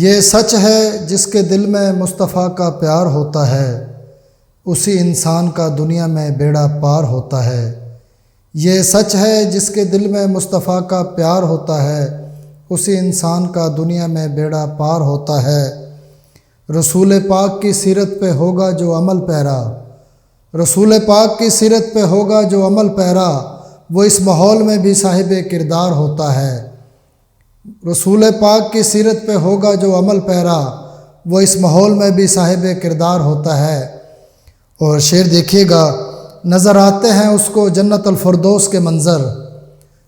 یہ سچ ہے جس کے دل میں مصطفیٰ کا پیار ہوتا ہے، اسی انسان کا دنیا میں بیڑا پار ہوتا ہے۔ یہ سچ ہے جس کے دل میں مصطفیٰ کا پیار ہوتا ہے، اسی انسان کا دنیا میں بیڑا پار ہوتا ہے۔ رسول پاک کی سیرت پہ ہوگا جو عمل پیرا، رسول پاک کی سیرت پہ ہوگا جو عمل پیرا، وہ اس ماحول میں بھی صاحب کردار ہوتا ہے۔ رسول پاک کی سیرت پہ ہوگا جو عمل پیرا، وہ اس ماحول میں بھی صاحب کردار ہوتا ہے۔ اور شعر دیکھیے گا، نظر آتے ہیں اس کو جنت الفردوس کے منظر،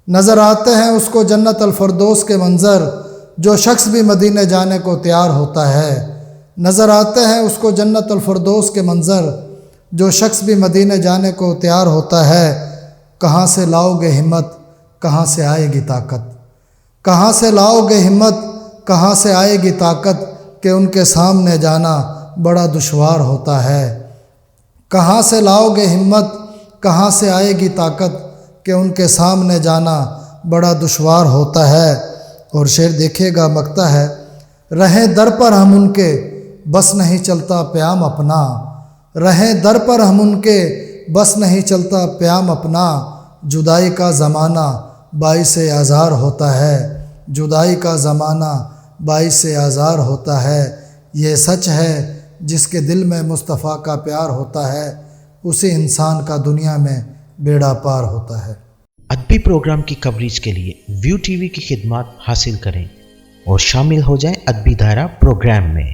نظر آتے ہیں اس کو جنت الفردوس کے منظر، جو شخص بھی مدینے جانے کو تیار ہوتا ہے۔ نظر آتے ہیں اس کو جنت الفردوس کے منظر، جو شخص بھی مدینے جانے کو تیار ہوتا ہے۔ کہاں سے لاؤ گے ہمت، کہاں سے آئے گی طاقت، کہاں سے لاؤ گے ہمت، کہاں سے آئے گی طاقت، کہ ان کے سامنے جانا بڑا دشوار ہوتا ہے۔ کہاں سے لاؤ گے ہمت، کہاں سے آئے گی طاقت، کہ ان کے سامنے جانا بڑا دشوار ہوتا ہے۔ اور شعر دیکھیے گا، مکتا ہے، رہیں در پر ہم ان کے، بس نہیں چلتا پیام اپنا، رہیں در پر ہم ان کے، بس نہیں چلتا پیام اپنا، جدائی کا زمانہ باعث آزار ہوتا ہے، جدائی کا زمانہ باعث آزار ہوتا ہے۔ یہ سچ ہے جس کے دل میں مصطفیٰ کا پیار ہوتا ہے، اسی انسان کا دنیا میں بیڑا پار ہوتا ہے۔ ادبی پروگرام کی کوریج کے لیے ویو ٹی وی کی خدمات حاصل کریں اور شامل ہو جائیں ادبی دھارا پروگرام میں۔